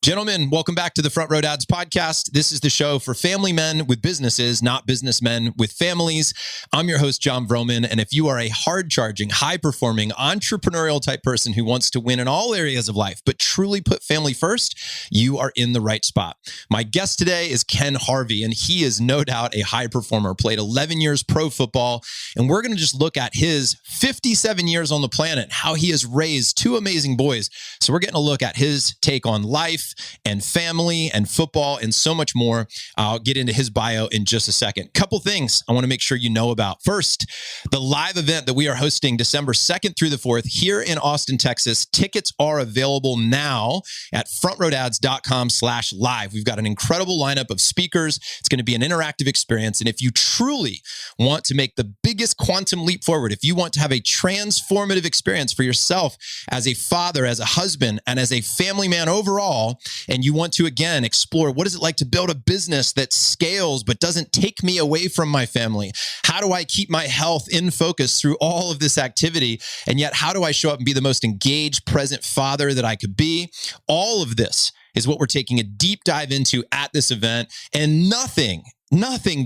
Gentlemen, welcome back to the Front Row Dads podcast. This is the show for family men with businesses, not businessmen with families. I'm your host, John Vroman. And if you are a hard-charging, high-performing, entrepreneurial type person who wants to win in all areas of life, but truly put family first, you are in the right spot. My guest today is Ken Harvey, and he is no doubt a high performer, played 11 years pro football. And we're going to just look at his 57 years on the planet, how he has raised two amazing boys. So we're getting a look at his take on life and family and football and so much more. I'll get into his bio in just a second. Couple things I want to make sure you know about. First, the live event that we are hosting December 2nd through the 4th here in Austin, Texas. Tickets are available now at frontrowdads.com/live. We've got an incredible lineup of speakers. It's going to be an interactive experience. And if you truly want to make the biggest quantum leap forward, if you want to have a transformative experience for yourself as a father, as a husband, and as a family man overall, and you want to, again, explore what is it like to build a business that scales but doesn't take me away from my family? How do I keep my health in focus through all of this activity? And yet, how do I show up and be the most engaged, present father that I could be? All of this is what we're taking a deep dive into at this event. And nothing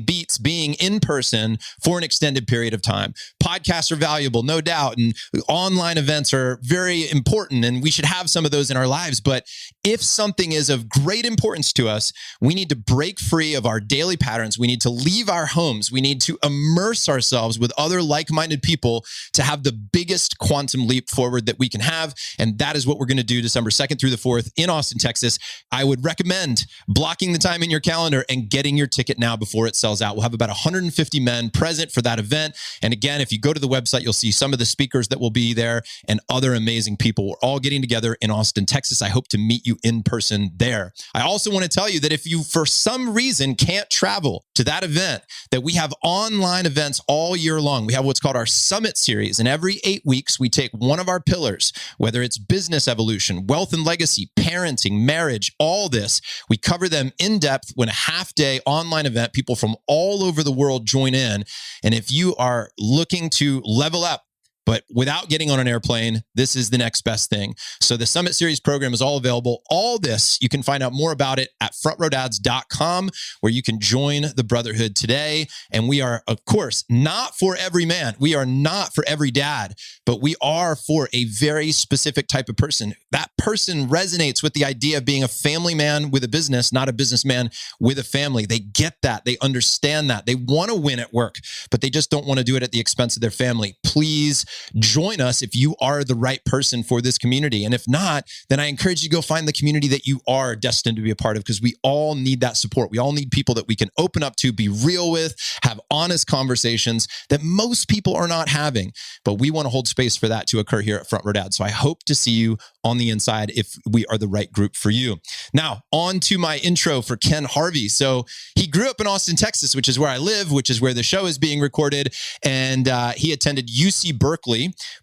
beats being in person for an extended period of time. Podcasts are valuable, no doubt, and online events are very important, and we should have some of those in our lives. But if something is of great importance to us, we need to break free of our daily patterns. We need to leave our homes. We need to immerse ourselves with other like-minded people to have the biggest quantum leap forward that we can have. And that is what we're going to do December 2nd through the 4th in Austin, Texas. I would recommend blocking the time in your calendar and getting your ticket now before it sells out. We'll have about 150 men present for that event. And again, if you go to the website, you'll see some of the speakers that will be there and other amazing people. We're all getting together in Austin, Texas. I hope to meet you in person there. I also want to tell you that if you, for some reason, can't travel to that event, that we have online events all year long. We have what's called our Summit Series. And every 8 weeks, we take one of our pillars, whether it's business evolution, wealth and legacy, parenting, marriage, all this. We cover them in depth when a half-day online event. People from all over the world join in. And if you are looking to level up, but without getting on an airplane, this is the next best thing. So the Summit Series program is all available. All this, you can find out more about it at frontrowdads.com, where you can join the brotherhood today. And we are, of course, not for every man. We are not for every dad, but we are for a very specific type of person. That person resonates with the idea of being a family man with a business, not a businessman with a family. They get that. They understand that. They want to win at work, but they just don't want to do it at the expense of their family. Please join us if you are the right person for this community. And if not, then I encourage you to go find the community that you are destined to be a part of, because we all need that support. We all need people that we can open up to, be real with, have honest conversations that most people are not having. But we want to hold space for that to occur here at Front Row Dad. So I hope to see you on the inside if we are the right group for you. Now, on to my intro for Ken Harvey. So he grew up in Austin, Texas, which is where I live, which is where the show is being recorded. And he attended UC Berkeley,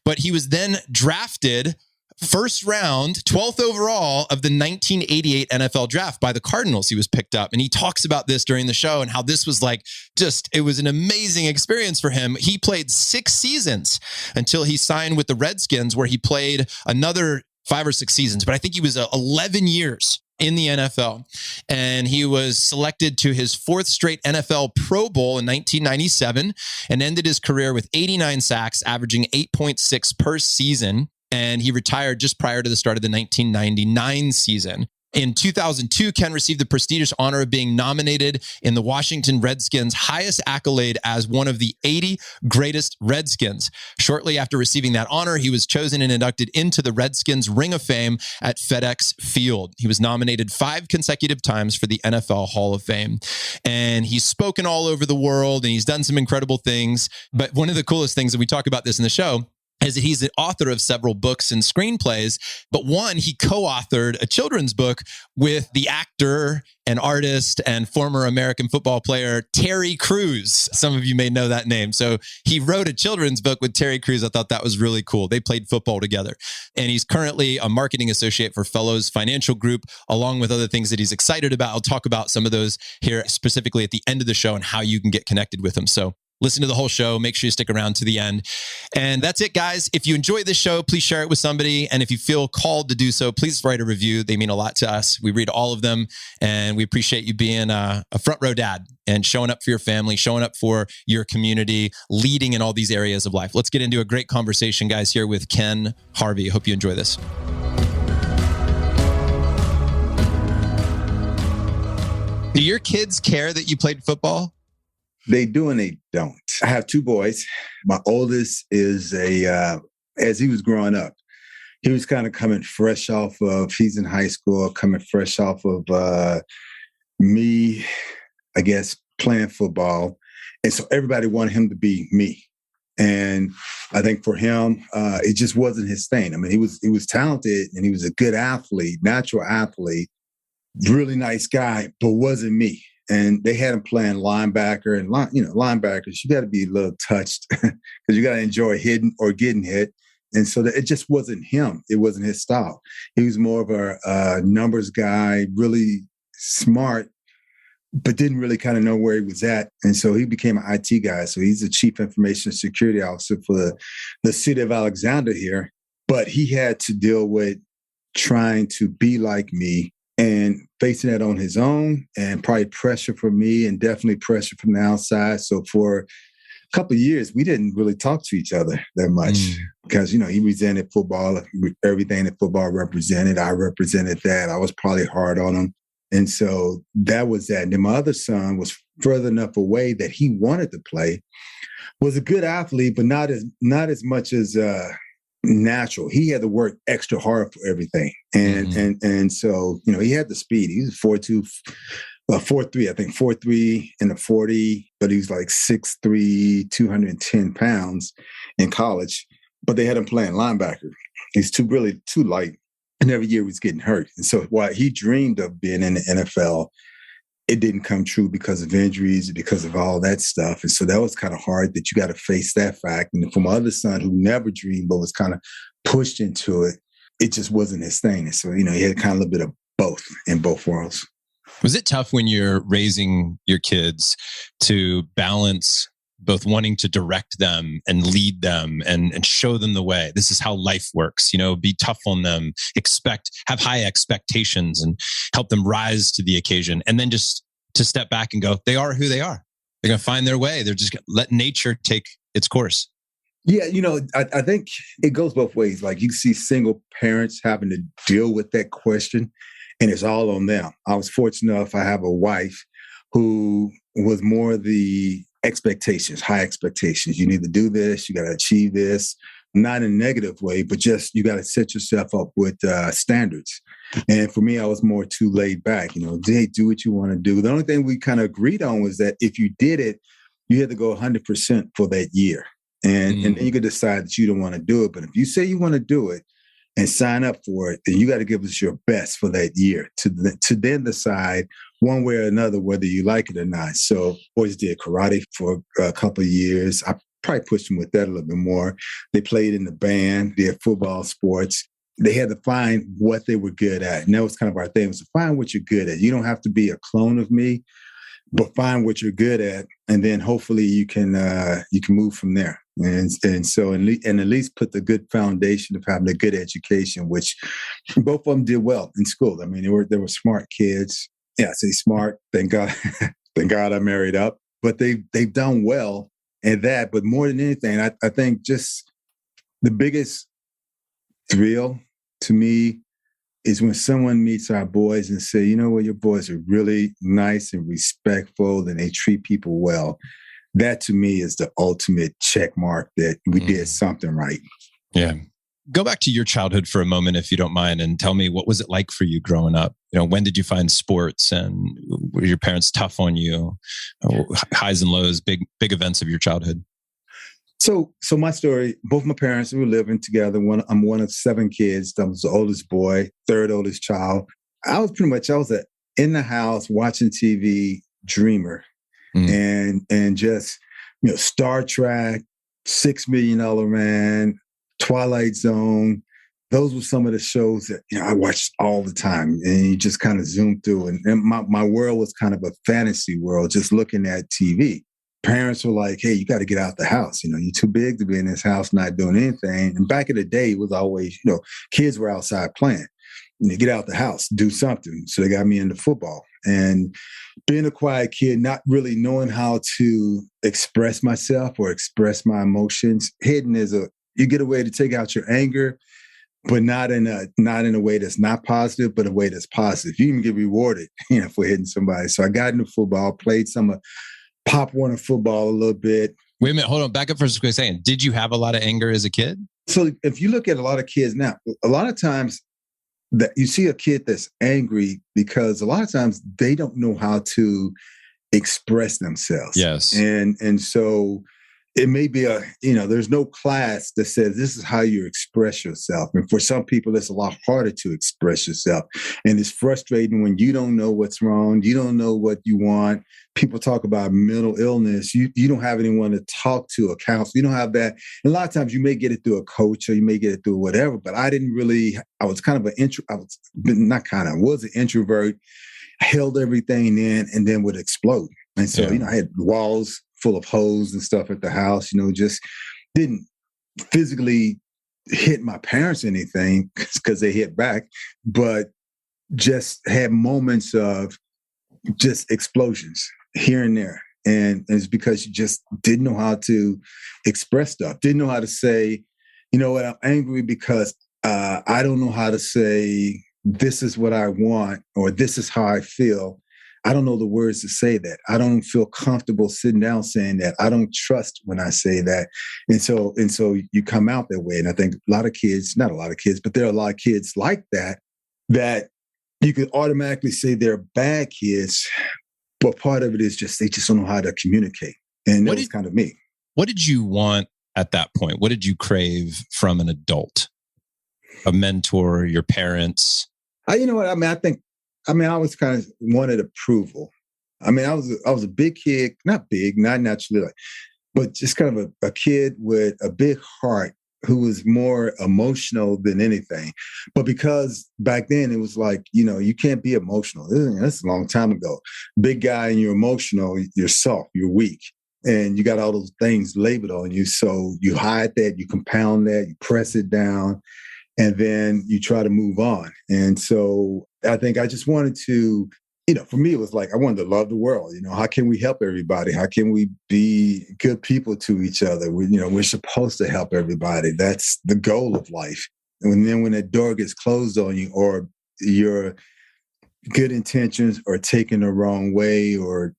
but he was then drafted first round, 12th overall of the 1988 NFL draft by the Cardinals. He was picked up, and he talks about this during the show and how this was like it was an amazing experience for him. He played 6 seasons until he signed with the Redskins, where he played another 5 or 6 seasons, but I think he was 11 years in the NFL. And he was selected to his 4th straight NFL Pro Bowl in 1997 and ended his career with 89 sacks, averaging 8.6 per season. And he retired just prior to the start of the 1999 season. In 2002, Ken received the prestigious honor of being nominated in the Washington Redskins' highest accolade as one of the 80 greatest Redskins. Shortly after receiving that honor, he was chosen and inducted into the Redskins Ring of Fame at FedEx Field. He was nominated 5 consecutive times for the NFL Hall of Fame. And he's spoken all over the world, and he's done some incredible things. But one of the coolest things, and we talk about this in the show, is that he's the author of several books and screenplays, but one, he co-authored a children's book with the actor and artist and former American football player, Terry Crews. Some of you may know that name. So he wrote a children's book with Terry Crews. I thought that was really cool. They played football together. And he's currently a marketing associate for Fellows Financial Group, along with other things that he's excited about. I'll talk about some of those here specifically at the end of the show and how you can get connected with him. So listen to the whole show. Make sure you stick around to the end. And that's it, guys. If you enjoy this show, please share it with somebody. And if you feel called to do so, please write a review. They mean a lot to us. We read all of them, and we appreciate you being a front row dad and showing up for your family, showing up for your community, leading in all these areas of life. Let's get into a great conversation, guys, here with Ken Harvey. Hope you enjoy this. Do your kids care that you played football? They do and they don't. I have two boys. My oldest is as he was growing up, he was kind of coming fresh off of, he's in high school, coming fresh off of me, I guess, playing football. And so everybody wanted him to be me. And I think for him, it just wasn't his thing. I mean, he was talented and he was a good athlete, natural athlete, really nice guy, but wasn't me. And they had him playing linebacker, and linebackers, you got to be a little touched because you got to enjoy hitting or getting hit. And so it just wasn't him. It wasn't his style. He was more of a numbers guy, really smart, but didn't really kind of know where he was at. And so he became an IT guy. So he's the chief information security officer for the city of Alexander here. But he had to deal with trying to be like me and facing that on his own, and probably pressure from me and definitely pressure from the outside. So for a couple of years, we didn't really talk to each other that much because, he represented football, everything that football represented. I represented that. I was probably hard on him. And so that was that. And then my other son was further enough away that he wanted to play, was a good athlete, but not as much as natural. He had to work extra hard for everything. And so, he had the speed. He was 4'2", 4'3", I think 4'3" in the 40, but he was like 6'3", 210 pounds in college. But they had him playing linebacker. He's too light. And every year he was getting hurt. And so while he dreamed of being in the NFL, it didn't come true because of injuries, because of all that stuff. And so that was kind of hard that you got to face that fact. And for my other son, who never dreamed but was kind of pushed into it, it just wasn't his thing. And so, he had kind of a little bit of both in both worlds. Was it tough when you're raising your kids to balance both wanting to direct them and lead them and show them the way? This is how life works, be tough on them, have high expectations and help them rise to the occasion. And then just to step back and go, they are who they are. They're going to find their way. They're just going to let nature take its course. Yeah. I think it goes both ways. Like you see single parents having to deal with that question, and it's all on them. I was fortunate enough, I have a wife who was more the expectations, high expectations. You need to do this. You got to achieve this, not in a negative way, but just you got to set yourself up with standards. And for me, I was more too laid back. Hey, do what you want to do. The only thing we kind of agreed on was that if you did it, you had to go 100% for that year. And then you could decide that you don't want to do it. But if you say you want to do it and sign up for it, then you got to give us your best for that year to then decide one way or another whether you like it or not. So boys did karate for a couple of years. I probably pushed them with that a little bit more. They played in the band, did football, sports. They had to find what they were good at. And that was kind of our thing, was to find what you're good at. You don't have to be a clone of me, but find what you're good at. And then hopefully you can move from there. And so at least put the good foundation of having a good education, which both of them did well in school. I mean, they were smart kids. Yeah, I say smart. Thank God, thank God I married up. But they've done well in that. But more than anything, I think just the biggest thrill to me is when someone meets our boys and say, you know what, your boys are really nice and respectful and they treat people well. That to me is the ultimate check mark that we did something right. Yeah. Go back to your childhood for a moment, if you don't mind, and tell me, what was it like for you growing up? When did you find sports, and were your parents tough on you? Highs and lows, big events of your childhood. So my story, both my parents, we were living together. I'm one of 7 kids. I was the oldest boy, third oldest child. I was in the house watching TV, dreamer. And just, Star Trek, $6 Million Man, Twilight Zone. Those were some of the shows that I watched all the time. And you just kind of zoom through. And my world was kind of a fantasy world, just looking at TV. parents were like, hey, you got to get out the house. You're too big to be in this house not doing anything. And back in the day, it was always, kids were outside playing. Get out the house, do something. So they got me into football. And being a quiet kid, not really knowing how to express myself or express my emotions, hidden you get a way to take out your anger, but not in a way that's not positive, but a way that's positive. You even get rewarded, for hitting somebody. So I got into football, played some Pop Warner football a little bit. Wait a minute, hold on. Back up for a second. Did you have a lot of anger as a kid? So if you look at a lot of kids now, a lot of times that you see a kid that's angry because a lot of times they don't know how to express themselves. Yes. And so it may be there's no class that says this is how you express yourself. And for some people, it's a lot harder to express yourself. And it's frustrating when you don't know what's wrong. You don't know what you want. People talk about mental illness. You don't have anyone to talk to, a counselor. You don't have that. And a lot of times you may get it through a coach or you may get it through whatever. But I was kind of an introvert, held everything in and then would explode. And so, I had walls full of holes and stuff at the house, just didn't physically hit my parents or anything because they hit back, but just had moments of just explosions here and there. And it's because you just didn't know how to express stuff, didn't know how to say, you know what, I'm angry because I don't know how to say, this is what I want, or this is how I feel. I don't know the words to say that. I don't feel comfortable sitting down saying that. I don't trust when I say that. And so you come out that way. And I think not a lot of kids, but there are a lot of kids like that you can automatically say they're bad kids, but part of it is they just don't know how to communicate. And that was kind of me. What did you want at that point? What did you crave from an adult? A mentor, your parents? You know what? I always kind of wanted approval. I was a big kid, not big, not naturally, but just kind of a kid with a big heart who was more emotional than anything. But because back then it was like, you can't be emotional. That's a long time ago. Big guy and you're emotional, you're soft, you're weak. And you got all those things labeled on you. So you hide that, you compound that, you press it down, and then you try to move on. And so I think I just wanted to, for me, it was like, I wanted to love the world. How can we help everybody? How can we be good people to each other? We're supposed to help everybody. That's the goal of life. And then when that door gets closed on you, or your good intentions are taken the wrong way, or,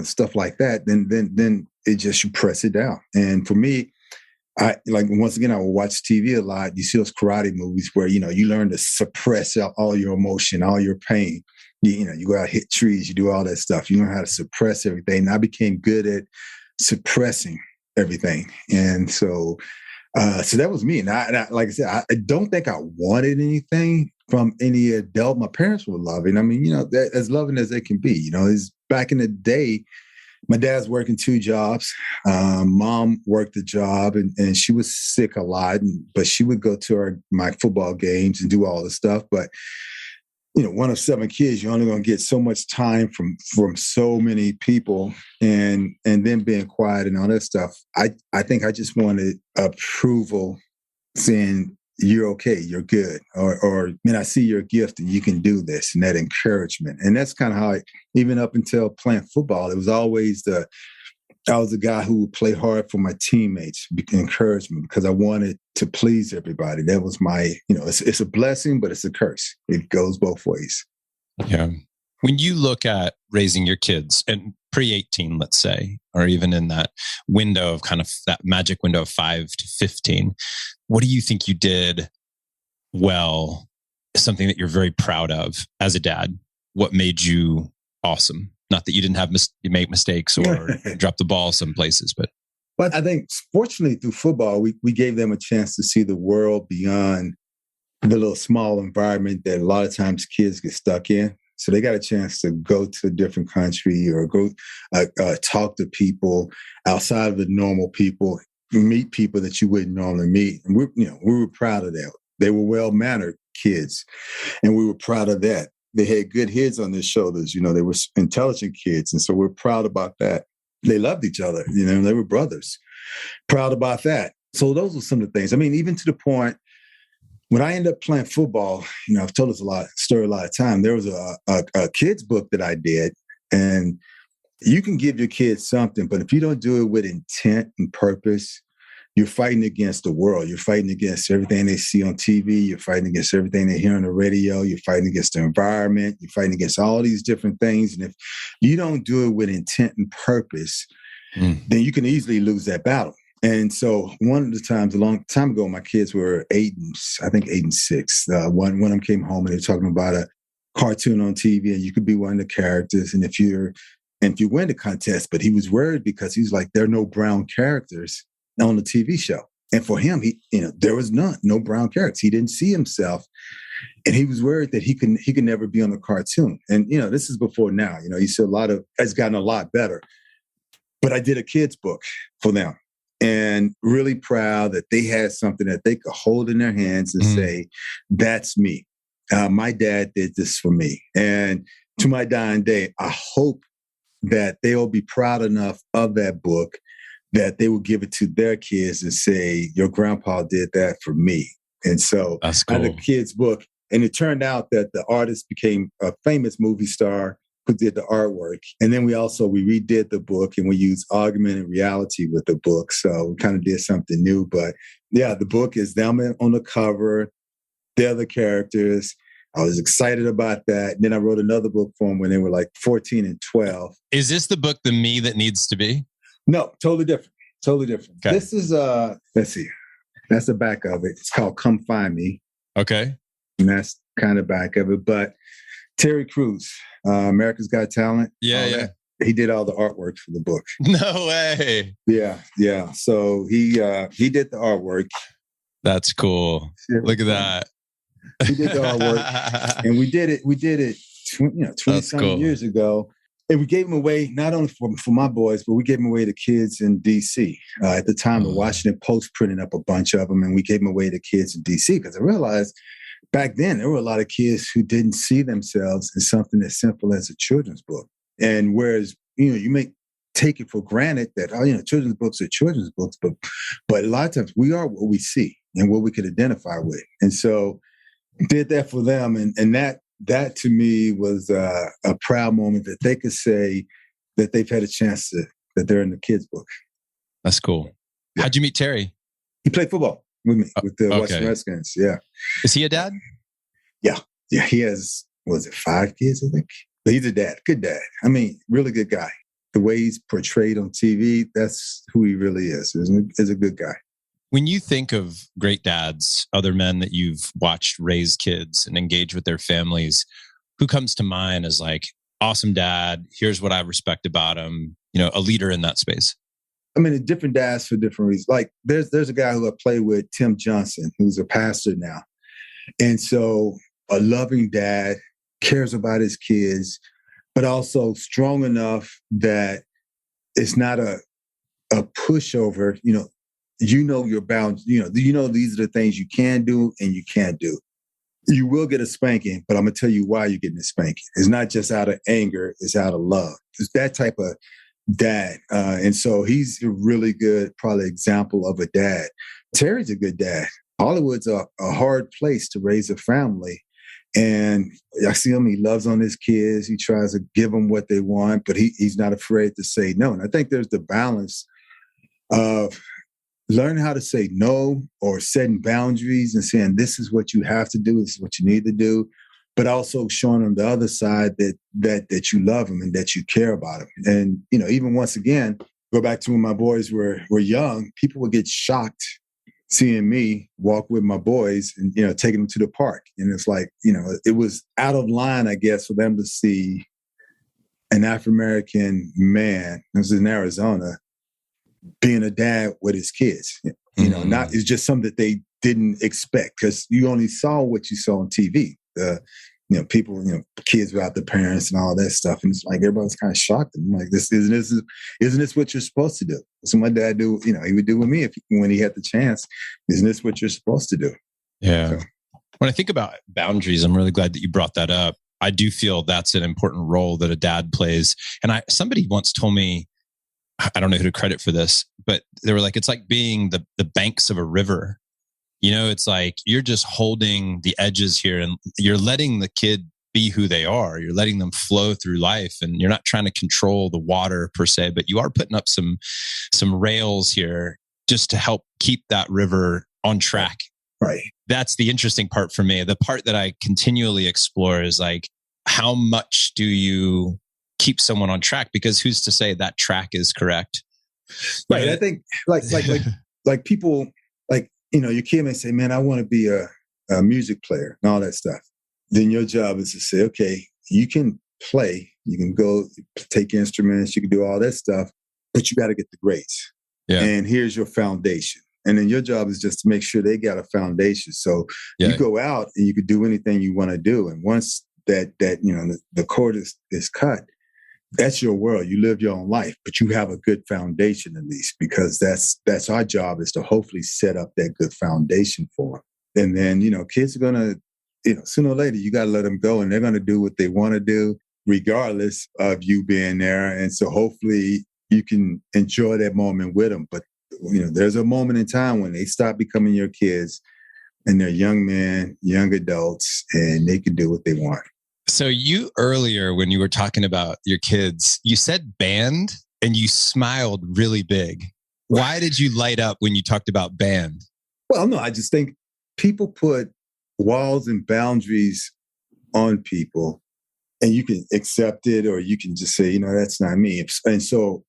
stuff like that, then it just, you press it down. And for me, once again, I will watch TV a lot. You see those karate movies where, you learn to suppress all your emotion, all your pain. You go out, hit trees, you do all that stuff. You learn how to suppress everything. And I became good at suppressing everything. And so that was me. And I like I said, I don't think I wanted anything from any adult. My parents were loving. As loving as they can be. It's back in the day. My dad's working 2 jobs. Mom worked a job, and she was sick a lot, but she would go to my football games and do all the stuff. But, one of 7 kids, you're only going to get so much time from so many people, and then being quiet and all that stuff. I think I just wanted approval, saying, you're okay, you're good. Or I see your gift and you can do this, and that encouragement. And that's kind of how even up until playing football, it was always I was the guy who would play hard for my teammates, encouragement, because I wanted to please everybody. That was my, it's a blessing, but it's a curse. It goes both ways. Yeah. When you look at raising your kids, and pre-18, let's say, or even in that window of kind of that magic window of 5 to 15, what do you think you did well? Something that you're very proud of as a dad? What made you awesome? Not that you didn't you make mistakes or drop the ball some places, but I think fortunately through football, we gave them a chance to see the world beyond the little small environment that a lot of times kids get stuck in. So they got a chance to go to a different country or go talk to people outside of the normal people, meet people that you wouldn't normally meet. And we were proud of that. They were well-mannered kids, and we were proud of that. They had good heads on their shoulders. They were intelligent kids. And so we're proud about that. They loved each other. They were brothers. Proud about that. So those were some of the things. I mean, even to the point when I ended up playing football, I've told us story a lot of time. There was a kid's book that I did, and you can give your kids something, but if you don't do it with intent and purpose, you're fighting against the world. You're fighting against everything they see on TV. You're fighting against everything they hear on the radio. You're fighting against the environment. You're fighting against all these different things. And if you don't do it with intent and purpose, then you can easily lose that battle. And so one of the times, a long time ago, my kids were 8 and 6. One of them came home and they were talking about a cartoon on TV, and you could be one of the characters. And if you win the contest, but he was worried because he was like, there are no brown characters on the TV show. And for him, there was no brown characters. He didn't see himself. And he was worried that he could never be on a cartoon. And, this is before now, he said it's gotten a lot better. But I did a kid's book for them, and really proud that they had something that they could hold in their hands and say, that's me. My dad did this for me. And to my dying day, I hope that they'll be proud enough of that book that they will give it to their kids and say, your grandpa did that for me. And so that's cool. I had a kid's book, and it turned out that the artist became a famous movie star who did the artwork. And then we redid the book, and we used augmented reality with the book. So we kind of did something new. But yeah, the book is them on the cover. They're the characters. I was excited about that. And then I wrote another book for them when they were like 14 and 12. Is this the book, The Me That Needs to Be? No, totally different. Totally different. Okay. This is, let's see. That's the back of it. It's called Come Find Me. Okay. And that's kind of back of it. But Terry Crews, America's Got Talent. Yeah. He did all the artwork for the book. No way. Yeah. So he did the artwork. That's cool. Look at that. He did the artwork, and we did it 20-some years ago. And we gave them away, not only for my boys, but we gave them away to kids in D.C. At the time, the Washington Post printed up a bunch of them, and we gave them away to kids in D.C. because I realized back then there were a lot of kids who didn't see themselves in something as simple as a children's book. And whereas, you may take it for granted that, children's books are children's books, but a lot of times we are what we see and what we could identify with. And so did that for them. And that to me was a proud moment that they could say that they've had a chance that they're in the kids' book. That's cool. Yeah. How'd you meet Terry? He played football with me, with the Washington Redskins. Yeah. Is he a dad? Yeah. He has, 5 kids, I think? But he's a dad, good dad. I mean, really good guy. The way he's portrayed on TV, that's who he really is. Is a good guy. When you think of great dads, other men that you've watched raise kids and engage with their families, who comes to mind as like, awesome dad, here's what I respect about him, a leader in that space? I mean, different dads for different reasons. Like there's a guy who I play with, Tim Johnson, who's a pastor now. And so a loving dad, cares about his kids, but also strong enough that it's not a pushover, your bounds, these are the things you can do and you can't do. You will get a spanking, but I'm going to tell you why you're getting a spanking. It's not just out of anger, it's out of love. It's that type of dad. And so he's a really good, probably example of a dad. Terry's a good dad. Hollywood's a hard place to raise a family. And I see him, he loves on his kids. He tries to give them what they want, but he's not afraid to say no. And I think there's the balance of learning how to say no or setting boundaries and saying, this is what you have to do, this is what you need to do, but also showing them the other side that you love them and that you care about them. And, even once again, go back to when my boys were young, people would get shocked seeing me walk with my boys and, taking them to the park. And it's like, it was out of line, I guess, for them to see an African-American man, this is in Arizona, being a dad with his kids. Not, it's just something that they didn't expect because you only saw what you saw on TV. People, kids without their parents and all that stuff. And it's like, everybody's kind of shocked. I'm like, isn't this what you're supposed to do? So my dad he would do with me when he had the chance. Isn't this what you're supposed to do? Yeah. So. When I think about boundaries, I'm really glad that you brought that up. I do feel that's an important role that a dad plays. And somebody once told me, I don't know who to credit for this, but they were like, it's like being the banks of a river. It's like you're just holding the edges here and you're letting the kid be who they are. You're letting them flow through life and you're not trying to control the water per se, but you are putting up some rails here just to help keep that river on track. Right. That's the interesting part for me. The part that I continually explore is like, how much do you keep someone on track? Because who's to say that track is correct? Right. I think like people, like, your kid may say, man, I want to be a music player and all that stuff. Then your job is to say, okay, you can play, you can go take instruments, you can do all that stuff, but you got to get the grades. Yeah. And here's your foundation. And then your job is just to make sure they got a foundation. So you go out and you can do anything you want to do. And once that the cord is cut, that's your world. You live your own life, but you have a good foundation at least, because that's our job, is to hopefully set up that good foundation for them. And then, kids are going to, sooner or later, you got to let them go and they're going to do what they want to do, regardless of you being there. And so hopefully you can enjoy that moment with them. But, there's a moment in time when they stop becoming your kids and they're young men, young adults, and they can do what they want. So you earlier, when you were talking about your kids, you said band and you smiled really big. Why did you light up when you talked about band? Well, no, I just think people put walls and boundaries on people and you can accept it or you can just say, that's not me. And so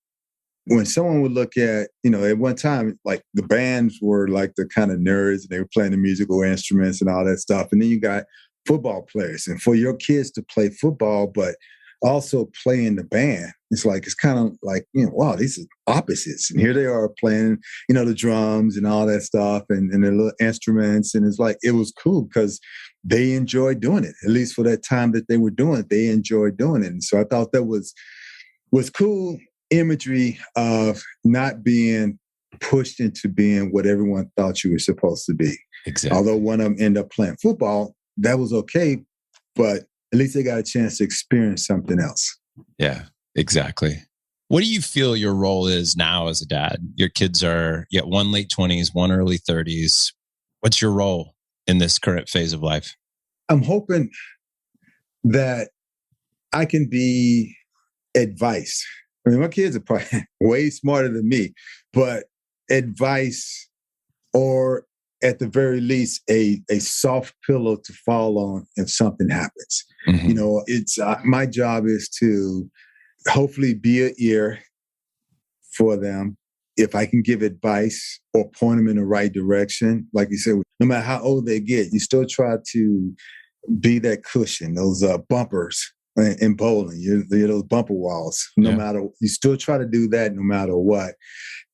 when someone would look at, at one time, like the bands were like the kind of nerds and they were playing the musical instruments and all that stuff. And then you got football players, and for your kids to play football, but also play in the band, it's kind of like, wow, these are opposites. And here they are playing, the drums and all that stuff and their little instruments. And it's like, it was cool because they enjoyed doing it. At least for that time that they were doing it, they enjoyed doing it. And so I thought that was cool imagery of not being pushed into being what everyone thought you were supposed to be. Exactly. Although one of them ended up playing football, that was okay, but at least they got a chance to experience something else. Yeah, exactly. What do you feel your role is now as a dad? Your kids are one late 20s, one early 30s. What's your role in this current phase of life? I'm hoping that I can be advice. I mean, my kids are probably way smarter than me, but advice, or at the very least, a soft pillow to fall on if something happens. Mm-hmm. It's my job is to hopefully be an ear for them. If I can give advice or point them in the right direction, like you said, no matter how old they get, you still try to be that cushion, those bumpers in bowling, you're those bumper walls. You still try to do that no matter what.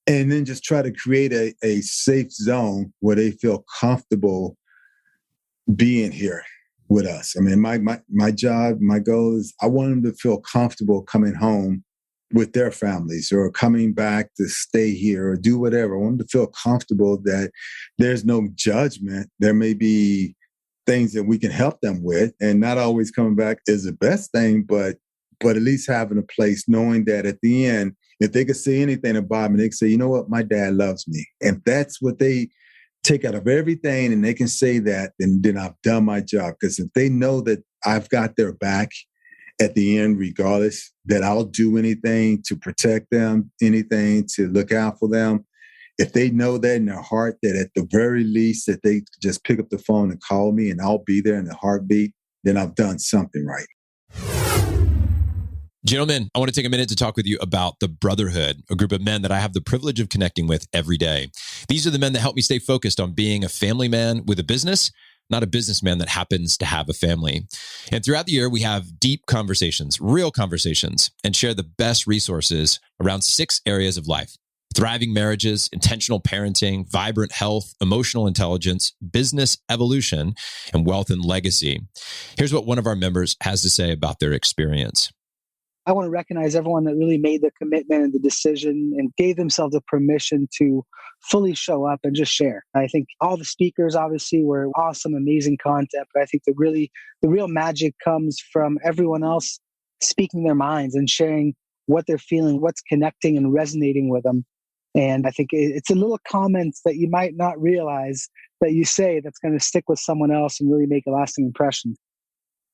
And then just try to create a safe zone where they feel comfortable being here with us. I mean, my job, my goal is I want them to feel comfortable coming home with their families or coming back to stay here or do whatever. I want them to feel comfortable that there's no judgment. There may be things that we can help them with, and not always coming back is the best thing, but at least having a place knowing that at the end, if they could say anything about me, they can say, you know what, my dad loves me. And that's what they take out of everything, and they can say that, then I've done my job. Because if they know that I've got their back at the end, regardless, that I'll do anything to protect them, anything to look out for them, if they know that in their heart, that at the very least that they just pick up the phone and call me and I'll be there in a heartbeat, then I've done something right. Gentlemen, I want to take a minute to talk with you about the Brotherhood, a group of men that I have the privilege of connecting with every day. These are the men that help me stay focused on being a family man with a business, not a businessman that happens to have a family. And throughout the year, we have deep conversations, real conversations, and share the best resources around 6 areas of life: thriving marriages, intentional parenting, vibrant health, emotional intelligence, business evolution, and wealth and legacy. Here's what one of our members has to say about their experience. I want to recognize everyone that really made the commitment and the decision and gave themselves the permission to fully show up and just share. I think all the speakers obviously were awesome, amazing content, but I think the real magic comes from everyone else speaking their minds and sharing what they're feeling, what's connecting and resonating with them. And I think it's a little comments that you might not realize that you say that's going to stick with someone else and really make a lasting impression.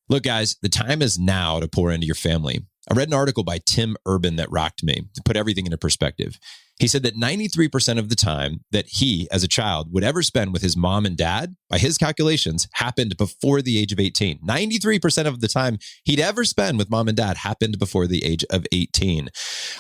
Look, guys, the time is now to pour into your family. I read an article by Tim Urban that rocked me to put everything into perspective. He said that 93% of the time that he, as a child, would ever spend with his mom and dad, by his calculations, happened before the age of 18. 93% of the time he'd ever spend with mom and dad happened before the age of 18.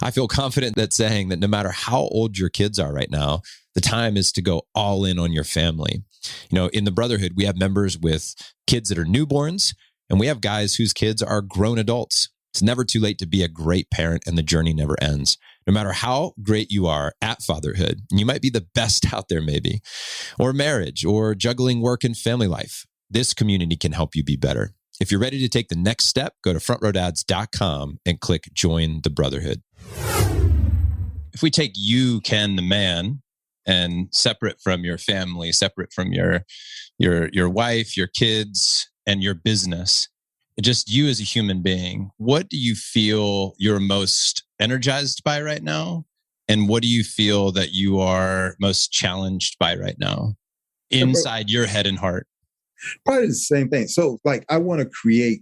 I feel confident that saying that no matter how old your kids are right now, the time is to go all in on your family. You know, in the Brotherhood, we have members with kids that are newborns, and we have guys whose kids are grown adults. It's never too late to be a great parent, and the journey never ends. No matter how great you are at fatherhood, and you might be the best out there maybe, or marriage, or juggling work and family life, this community can help you be better. If you're ready to take the next step, go to frontrowdads.com and click Join the Brotherhood. If we take you, Ken, the man, and separate from your family, separate from your wife, your kids, and your business, just you as a human being, what do you feel you're most energized by right now? And what do you feel that you are most challenged by right now inside your head and heart? Probably the same thing. So like, I want to create,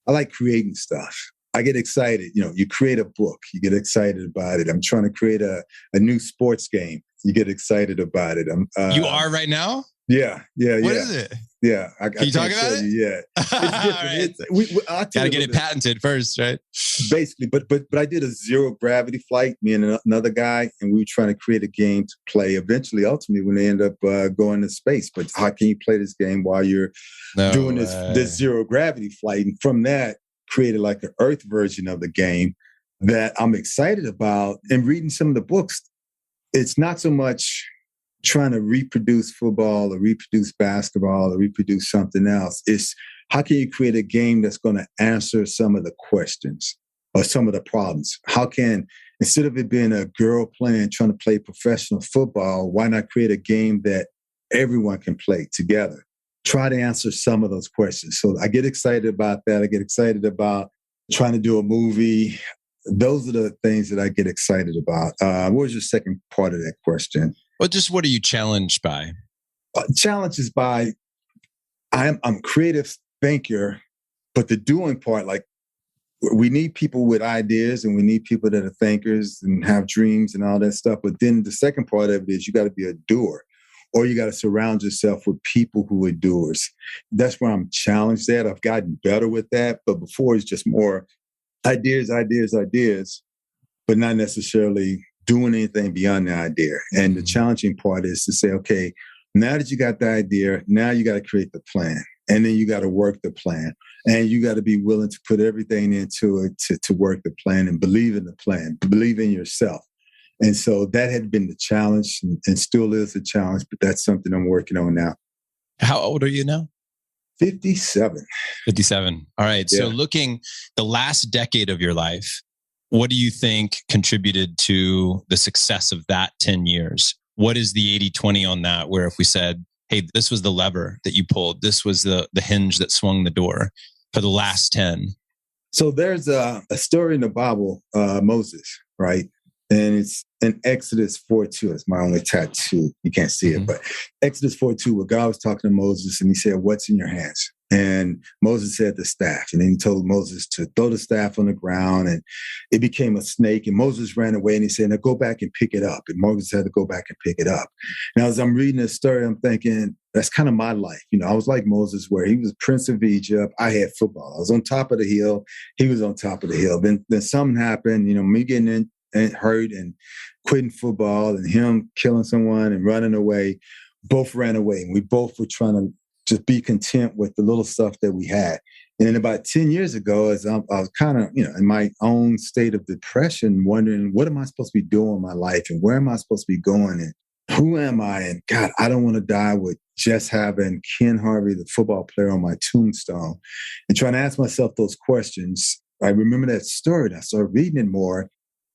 I like creating stuff. I get excited. You know, you create a book, you get excited about it. I'm trying to create a new sports game. You get excited about it. You are right now? Yeah. What is it? Yeah. Can you talk about it? Yeah. It's different. Right. Gotta get it patented first, right? Basically, but I did a zero gravity flight, me and another guy, and we were trying to create a game to play ultimately when they end up going to space. But how can you play this game while you're doing this zero gravity flight? And from that, created like an Earth version of the game that I'm excited about. And reading some of the books, it's not so much trying to reproduce football or reproduce basketball or reproduce something else. It's how can you create a game that's going to answer some of the questions or some of the problems? How can, instead of it being a girl trying to play professional football, why not create a game that everyone can play together? Try to answer some of those questions. So I get excited about that. I get excited about trying to do a movie. Those are the things that I get excited about. What was your second part of that question? Well, just what are you challenged by? Challenges by, I'm a creative thinker, but the doing part, like we need people with ideas and we need people that are thinkers and have dreams and all that stuff. But then the second part of it is you got to be a doer, or you got to surround yourself with people who are doers. That's where I'm challenged at. I've gotten better with that. But before it's just more ideas, but not necessarily doing anything beyond the idea. And the challenging part is to say, okay, now that you got the idea, now you got to create the plan. And then you got to work the plan. And you got to be willing to put everything into it to work the plan and believe in the plan, believe in yourself. And so that had been the challenge and still is a challenge, but that's something I'm working on now. How old are you now? 57. 57. All right. Yeah. So looking the last decade of your life, what do you think contributed to the success of that 10 years? What is the 80-20 on that? Where if we said, hey, this was the lever that you pulled, this was the hinge that swung the door for the last 10. So there's a story in the Bible, Moses, right? And it's in Exodus 4:2. It's my only tattoo. You can't see it, but Exodus 4:2, where God was talking to Moses and he said, what's in your hands? And Moses said the staff. And then he told Moses to throw the staff on the ground and it became a snake. And Moses ran away and he said, now go back and pick it up. And Moses had to go back and pick it up. Now, as I'm reading this story, I'm thinking, that's kind of my life. You know, I was like Moses, where he was Prince of Egypt. I had football. I was on top of the hill. He was on top of the hill. Then something happened, you know, me getting in and hurt and quitting football and him killing someone and running away. Both ran away. And we both were trying to just be content with the little stuff that we had. And then about 10 years ago, as I was kind of, you know, in my own state of depression, wondering, what am I supposed to be doing in my life? And where am I supposed to be going? And who am I? And God, I don't want to die with just having Ken Harvey, the football player, on my tombstone. And trying to ask myself those questions. I remember that story and I started reading it more.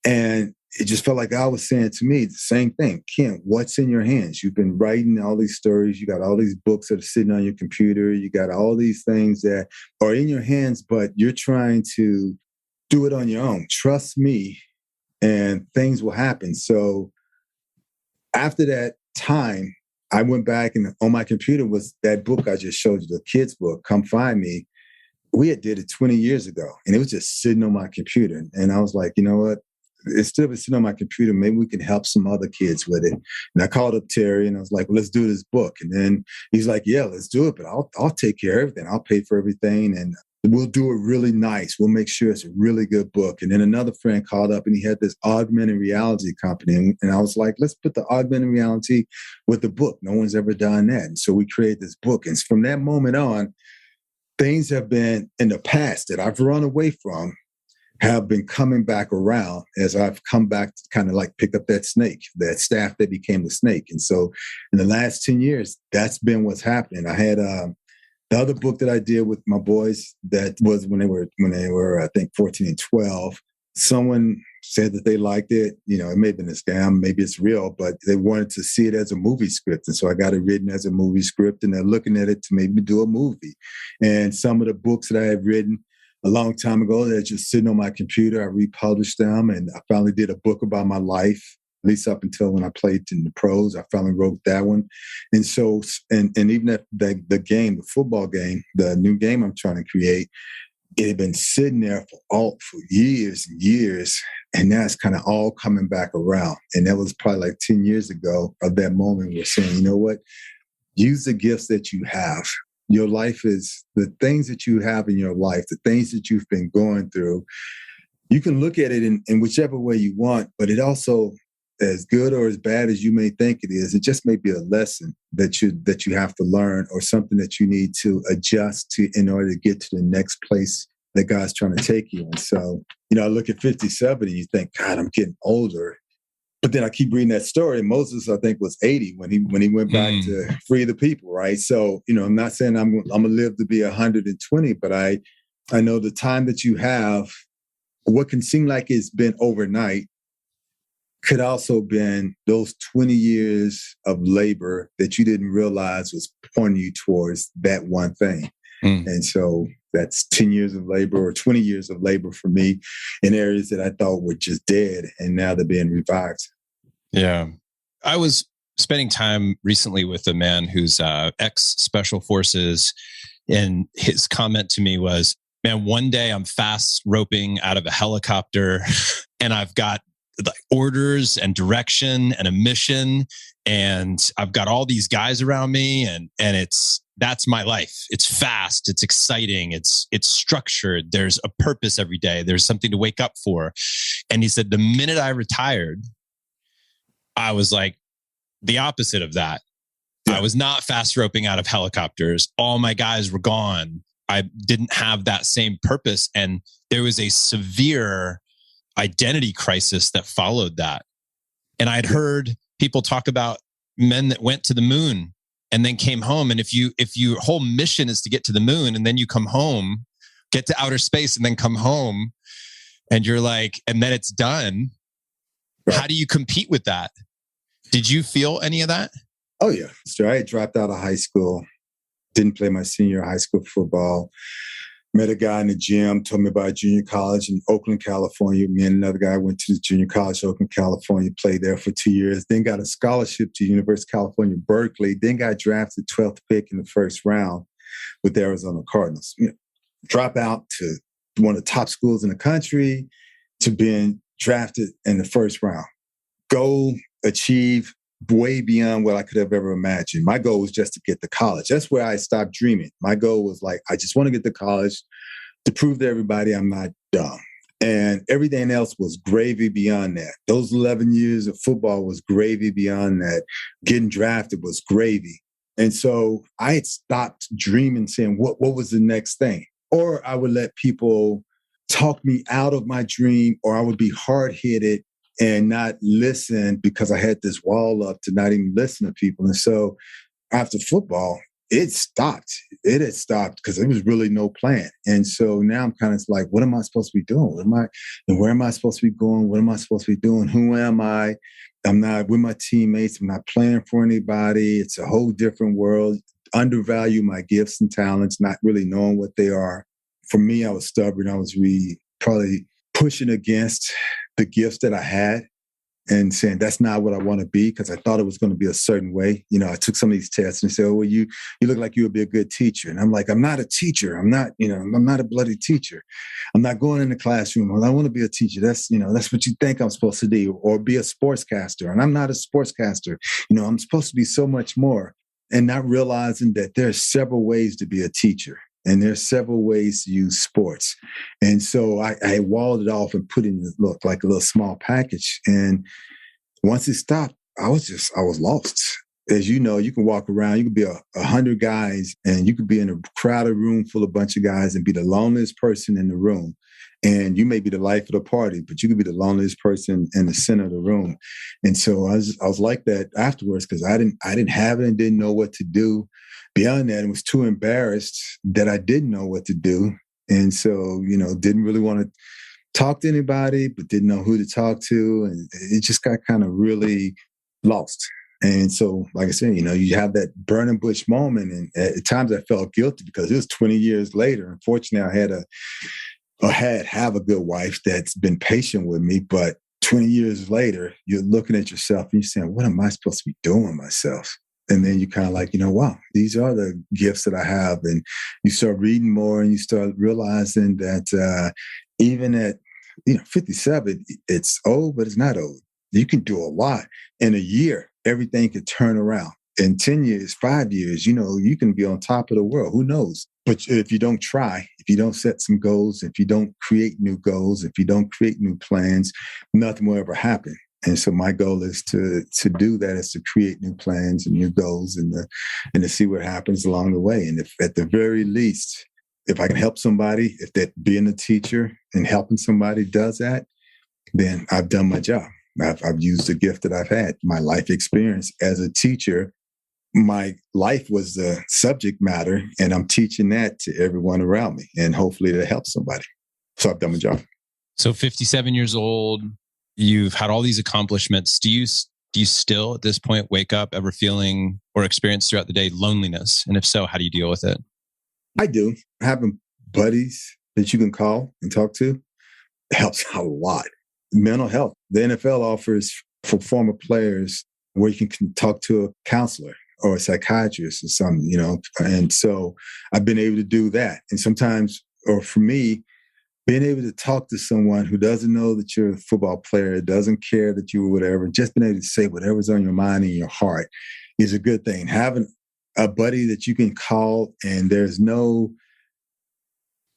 And it just felt like God was saying to me the same thing. Ken, what's in your hands? You've been writing all these stories. You got all these books that are sitting on your computer. You got all these things that are in your hands, but you're trying to do it on your own. Trust me, and things will happen. So after that time, I went back and on my computer was that book I just showed you, the kids book, Come Find Me. We had did it 20 years ago, and it was just sitting on my computer. And I was like, you know what? It's still sitting on my computer. Maybe we can help some other kids with it. And I called up Terry and I was like, well, let's do this book. And then he's like, yeah, let's do it. But I'll take care of everything. I'll pay for everything. And we'll do it really nice. We'll make sure it's a really good book. And then another friend called up and he had this augmented reality company. And I was like, let's put the augmented reality with the book. No one's ever done that. And so we created this book. And from that moment on, things have been in the past that I've run away from have been coming back around as I've come back to kind of like pick up that snake, that staff that became the snake. And so in the last 10 years, that's been what's happening. I had the other book that I did with my boys that was when they were I think 14 and 12. Someone said that they liked it. You know, it may have been a scam, maybe it's real, but they wanted to see it as a movie script. And so I got it written as a movie script and they're looking at it to maybe do a movie. And some of the books that I had written a long time ago, they're just sitting on my computer. I republished them and I finally did a book about my life, at least up until when I played in the pros. I finally wrote that one. And so, and even at the game, the football game, the new game I'm trying to create, it had been sitting there for years and years. And now it's kind of all coming back around. And that was probably like 10 years ago of that moment we're saying, you know what? Use the gifts that you have. Your life is the things that you have in your life, the things that you've been going through. You can look at it in whichever way you want, but it also, as good or as bad as you may think it is, it just may be a lesson that you have to learn or something that you need to adjust to in order to get to the next place that God's trying to take you. And so, you know, I look at 57 and you think, God, I'm getting older. But then I keep reading that story. Moses, I think, was 80 when he went back to free the people, right? So, you know, I'm not saying I'm going to live to be 120, but I know the time that you have, what can seem like it's been overnight, could also been those 20 years of labor that you didn't realize was pointing you towards that one thing. And so that's 10 years of labor or 20 years of labor for me in areas that I thought were just dead and now they're being revived. Yeah. I was spending time recently with a man who's ex-special forces, and his comment to me was, man, one day I'm fast roping out of a helicopter and I've got like orders and direction and a mission, and I've got all these guys around me, and that's my life. It's fast, it's exciting, it's structured. There's a purpose every day. There's something to wake up for. And he said, the minute I retired, I was like the opposite of that. Yeah. I was not fast roping out of helicopters. All my guys were gone. I didn't have that same purpose. And there was a severe identity crisis that followed that. And I'd heard people talk about men that went to the moon and then came home. And if your whole mission is to get to the moon and then you come home, get to outer space and then come home, and you're like, and then it's done. Right. How do you compete with that? Did you feel any of that? Oh yeah. So I dropped out of high school, didn't play my senior high school football. Met a guy in the gym, told me about junior college in Oakland, California. Me and another guy went to the junior college, Oakland, California, played there for 2 years, then got a scholarship to University of California, Berkeley, then got drafted 12th pick in the first round with the Arizona Cardinals. You know, drop out to one of the top schools in the country to being drafted in the first round. Go achieve way beyond what I could have ever imagined. My goal was just to get to college. That's where I stopped dreaming. My goal was like, I just want to get to college to prove to everybody I'm not dumb. And everything else was gravy beyond that. Those 11 years of football was gravy beyond that. Getting drafted was gravy. And so I had stopped dreaming, saying, what was the next thing? Or I would let people talk me out of my dream, or I would be hard-headed and not listen because I had this wall up to not even listen to people. And so after football, it stopped. It had stopped because there was really no plan. And so now I'm kind of like, what am I supposed to be doing? Where am I supposed to be going? What am I supposed to be doing? Who am I? I'm not with my teammates. I'm not playing for anybody. It's a whole different world. Undervalue my gifts and talents, not really knowing what they are. For me, I was stubborn. I was probably pushing against the gifts that I had and saying that's not what I want to be because I thought it was going to be a certain way. I took some of these tests and said, "Oh, well, you look like you would be a good teacher." And I'm like, "I'm not a teacher. I'm not a bloody teacher. I'm not going in the classroom. Well, I want to be a teacher. That's what you think I'm supposed to do, or be a sportscaster. And I'm not a sportscaster. I'm supposed to be so much more." And not realizing that there are several ways to be a teacher. And there's several ways to use sports. And so I walled it off and put it in like a little small package. And once it stopped, I was lost. As you know, you can walk around, you could be 100 guys and you could be in a crowded room full of a bunch of guys and be the loneliest person in the room. And you may be the life of the party, but you could be the loneliest person in the center of the room. And so I was like that afterwards because I didn't have it and didn't know what to do. Beyond that, I was too embarrassed that I didn't know what to do. And so, didn't really want to talk to anybody, but didn't know who to talk to. And it just got kind of really lost. And so, like I said, you have that burning bush moment. And at times I felt guilty because it was 20 years later. Unfortunately, I have a good wife that's been patient with me, but 20 years later, you're looking at yourself and you're saying, what am I supposed to be doing with myself? And then you kind of like, wow, these are the gifts that I have. And you start reading more and you start realizing that even at 57, it's old, but it's not old. You can do a lot. In a year, everything could turn around. In 10 years, 5 years, you can be on top of the world. Who knows? But if you don't try, if you don't set some goals, if you don't create new goals, if you don't create new plans, nothing will ever happen. And so my goal is to do that, is to create new plans and new goals and to see what happens along the way. And if at the very least, if I can help somebody, if that being a teacher and helping somebody does that, then I've done my job. I've used the gift that I've had, my life experience as a teacher. My life was the subject matter, and I'm teaching that to everyone around me, and hopefully that helps somebody. So I've done my job. So 57 years old, you've had all these accomplishments. Do you still at this point wake up ever feeling or experience throughout the day loneliness? And if so, how do you deal with it? I do. Having buddies that you can call and talk to helps a lot. Mental health. The NFL offers for former players where you can talk to a counselor or a psychiatrist or something, And so I've been able to do that. And sometimes, or for me, being able to talk to someone who doesn't know that you're a football player, doesn't care that you were whatever, just being able to say whatever's on your mind and your heart is a good thing. Having a buddy that you can call and there's no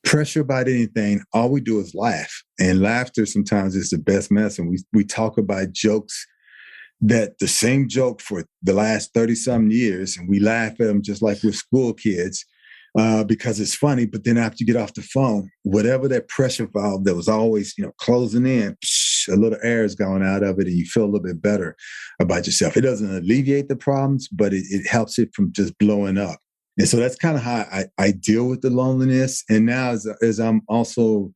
pressure about anything. All we do is laugh. And laughter sometimes is the best medicine. We talk about jokes that the same joke for the last 30-some years, and we laugh at them just like we're school kids. Because it's funny, but then after you get off the phone, whatever that pressure valve that was always, closing in, a little air is going out of it and you feel a little bit better about yourself. It doesn't alleviate the problems, but it helps it from just blowing up. And so that's kind of how I deal with the loneliness. And now as I'm also,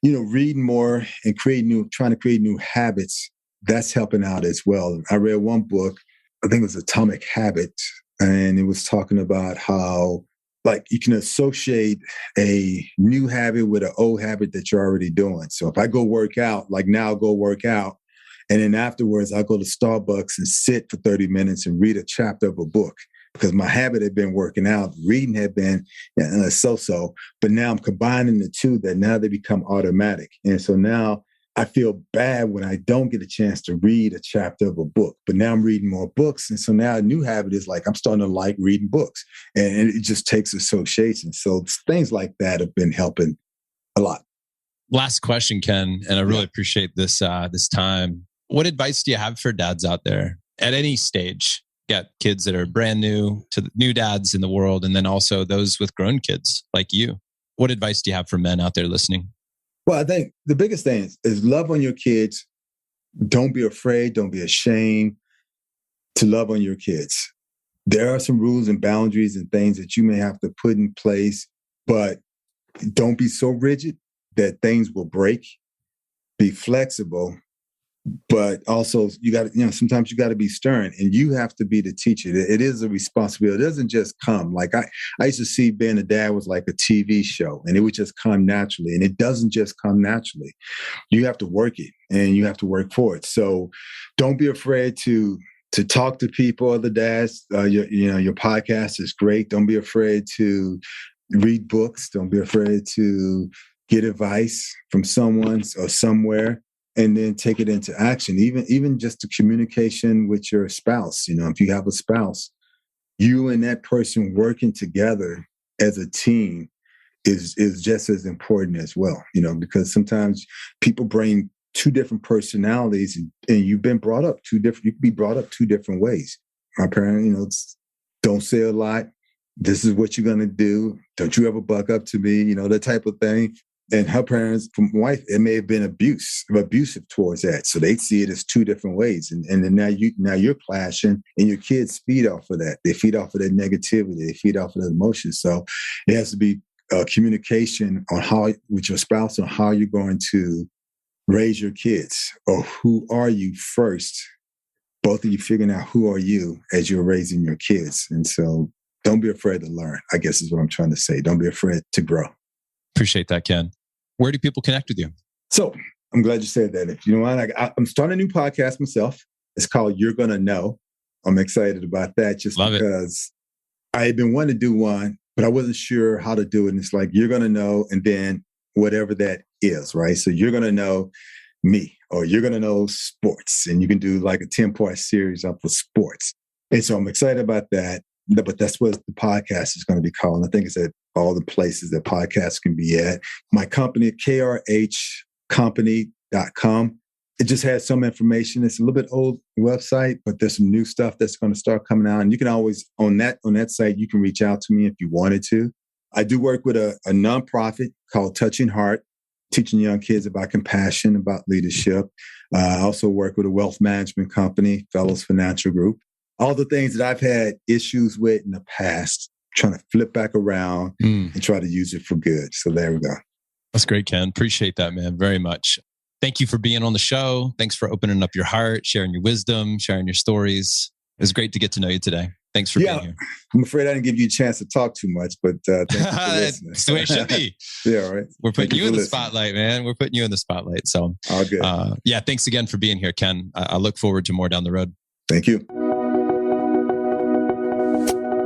reading more and trying to create new habits, that's helping out as well. I read one book, I think it was Atomic Habits, and it was talking about how you can associate a new habit with an old habit that you're already doing. So if I go work out, now I'll go work out. And then afterwards, I'll go to Starbucks and sit for 30 minutes and read a chapter of a book because my habit had been working out. Reading had been so-so. But now I'm combining the two that now they become automatic. And so now I feel bad when I don't get a chance to read a chapter of a book, but now I'm reading more books. And so now a new habit is I'm starting to like reading books, and it just takes association. So things like that have been helping a lot. Last question, Ken, and I really appreciate this time. What advice do you have for dads out there at any stage? Got kids that are brand new to the new dads in the world, and then also those with grown kids like you. What advice do you have for men out there listening? Well, I think the biggest thing is love on your kids. Don't be afraid. Don't be ashamed to love on your kids. There are some rules and boundaries and things that you may have to put in place, but don't be so rigid that things will break. Be flexible But also you got to, sometimes you got to be stern, and you have to be the teacher. It is a responsibility. It doesn't just come. Like I used to see being a dad was like a TV show, and it would just come naturally. And it doesn't just come naturally. You have to work it, and you have to work for it. So don't be afraid to talk to people, other dads. Your podcast is great. Don't be afraid to read books. Don't be afraid to get advice from someone or somewhere, and then take it into action. Even just the communication with your spouse. If you have a spouse, you and that person working together as a team is just as important as well. Because sometimes people bring two different personalities, and you've been brought up two different. You can be brought up two different ways. My parents, don't say a lot. This is what you're gonna do. Don't you ever buck up to me? That type of thing. And her parents, from wife, it may have been abusive towards that. So they see it as two different ways. And then now you're clashing, and your kids feed off of that. They feed off of that negativity. They feed off of that emotion. So it has to be communication on how, with your spouse, on how you're going to raise your kids, or who are you first. Both of you figuring out who are you as you're raising your kids. And so don't be afraid to learn, I guess is what I'm trying to say. Don't be afraid to grow. Appreciate that, Ken. Where do people connect with you? So I'm glad you said that. If you know what, I'm starting a new podcast myself. It's called You're Gonna Know. I'm excited about that just because I had been wanting to do one, but I wasn't sure how to do it. And it's like, you're gonna know, and then whatever that is, right? So you're gonna know me, or you're gonna know sports, and you can do like a 10-part series up for sports. And so I'm excited about that. But that's what the podcast is going to be called. I think it's at all the places that podcasts can be at. My company, krhcompany.com. It just has some information. It's a little bit old website, but there's some new stuff that's going to start coming out. And you can always, on that site, you can reach out to me if you wanted to. I do work with a nonprofit called Touching Heart, teaching young kids about compassion, about leadership. I also work with a wealth management company, Fellows Financial Group. All the things that I've had issues with in the past, trying to flip back around and try to use it for good. So there we go. That's great, Ken. Appreciate that, man, very much. Thank you for being on the show. Thanks for opening up your heart, sharing your wisdom, sharing your stories. It was great to get to know you today. Thanks for being here. I'm afraid I didn't give you a chance to talk too much, but thank you for listening. That's the way it should be. Yeah, right. We're putting you in the spotlight, man. We're putting you in the spotlight. So, all good. Thanks again for being here, Ken. I look forward to more down the road. Thank you.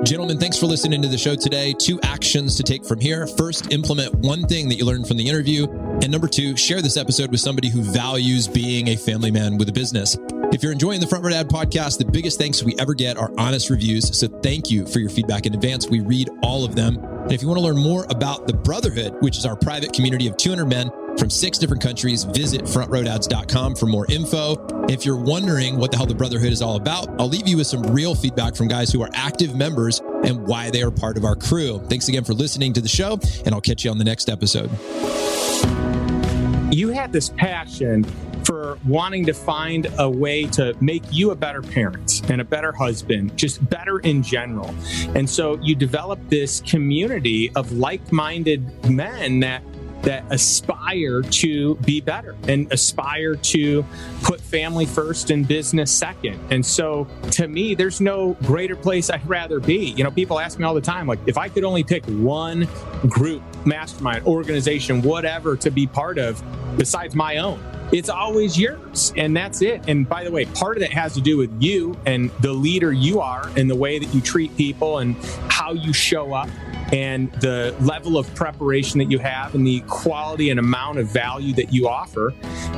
Gentlemen, thanks for listening to the show today. 2 actions to take from here. First, implement one thing that you learned from the interview. And number 2, share this episode with somebody who values being a family man with a business. If you're enjoying the Front Row Dad podcast, the biggest thanks we ever get are honest reviews. So thank you for your feedback in advance. We read all of them. And if you want to learn more about the Brotherhood, which is our private community of 200 men from 6 different countries, visit frontrowdads.com for more info. If you're wondering what the hell the Brotherhood is all about, I'll leave you with some real feedback from guys who are active members and why they are part of our crew. Thanks again for listening to the show, and I'll catch you on the next episode. You have this passion for wanting to find a way to make you a better parent and a better husband, just better in general. And so you develop this community of like-minded men that aspire to be better and aspire to put family first and business second. And so to me, there's no greater place I'd rather be. People ask me all the time, like, if I could only pick one group, mastermind, organization, whatever to be part of besides my own, it's always yours. And that's it. And by the way, part of that has to do with you and the leader you are and the way that you treat people and how you show up and the level of preparation that you have and the quality and amount of value that you offer.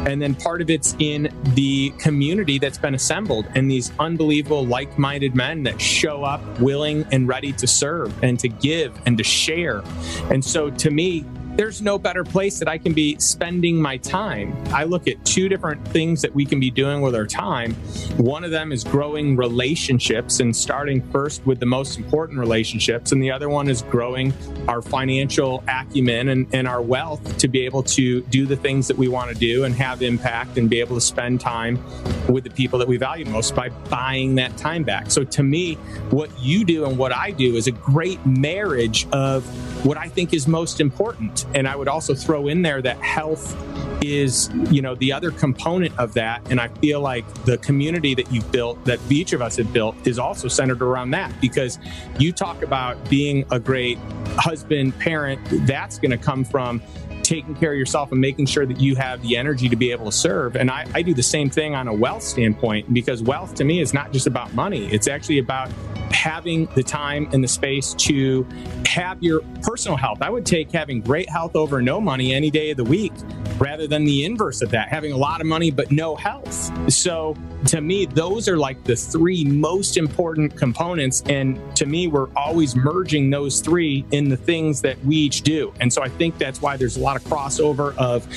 And then part of it's in the community that's been assembled and these unbelievable like-minded men that show up willing and ready to serve and to give and to share. And so to me, there's no better place that I can be spending my time. I look at 2 different things that we can be doing with our time. One of them is growing relationships and starting first with the most important relationships. And the other one is growing our financial acumen and our wealth to be able to do the things that we want to do and have impact and be able to spend time with the people that we value most by buying that time back. So to me, what you do and what I do is a great marriage of what I think is most important. And I would also throw in there that health is, the other component of that. And I feel like the community that you've built, that each of us have built, is also centered around that, because you talk about being a great husband, parent, that's going to come from taking care of yourself and making sure that you have the energy to be able to serve. And I do the same thing on a wealth standpoint, because wealth to me is not just about money. It's actually about having the time and the space to have your personal health. I would take having great health over no money any day of the week, rather than the inverse of that, having a lot of money but no health. So to me, those are like the three most important components. And to me, we're always merging those three in the things that we each do. And so I think that's why there's a lot of crossover of,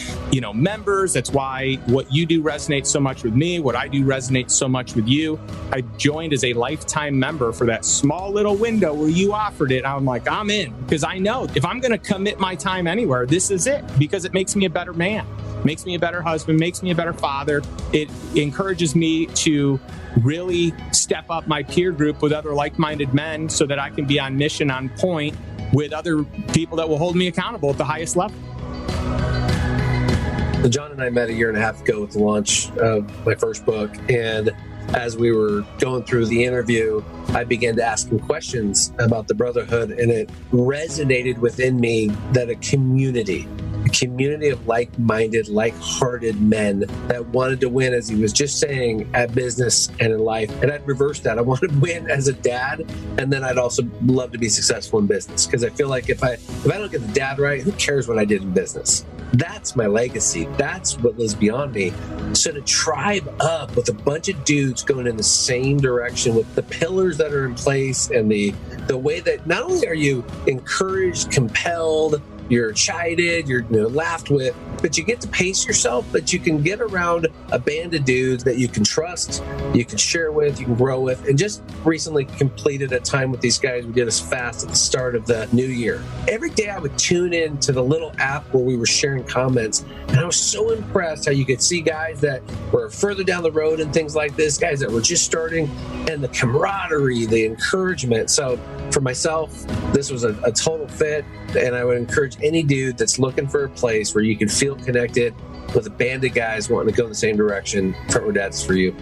members. That's why what you do resonates so much with me. What I do resonates so much with you. I joined as a lifetime member for that small little window where you offered it. I'm like, I'm in, because I know if I'm going to commit my time anywhere, this is it, because it makes me a better man, makes me a better husband, makes me a better father. It encourages me to really step up my peer group with other like-minded men so that I can be on mission, on point with other people that will hold me accountable at the highest level. So John and I met a year and a half ago with the launch of my first book. And as we were going through the interview, I began to ask him questions about the brotherhood, and it resonated within me that a community of like-minded, like-hearted men that wanted to win, as he was just saying, at business and in life. And I'd reverse that. I want to win as a dad, and then I'd also love to be successful in business, because I feel like if I don't get the dad right, who cares what I did in business? That's my legacy. That's what lives beyond me. So to tribe up with a bunch of dudes going in the same direction with the pillars that are in place, and the way that not only are you encouraged, compelled, you're chided, you're laughed with, but you get to pace yourself, but you can get around a band of dudes that you can trust, you can share with, you can grow with. And just recently completed a time with these guys. We did this fast at the start of the new year. Every day I would tune in to the little app where we were sharing comments, and I was so impressed how you could see guys that were further down the road and things like this, guys that were just starting, and the camaraderie, the encouragement. So for myself, this was a total fit, and I would encourage any dude that's looking for a place where you can feel connected with a band of guys wanting to go in the same direction. Front Row Dads is for you.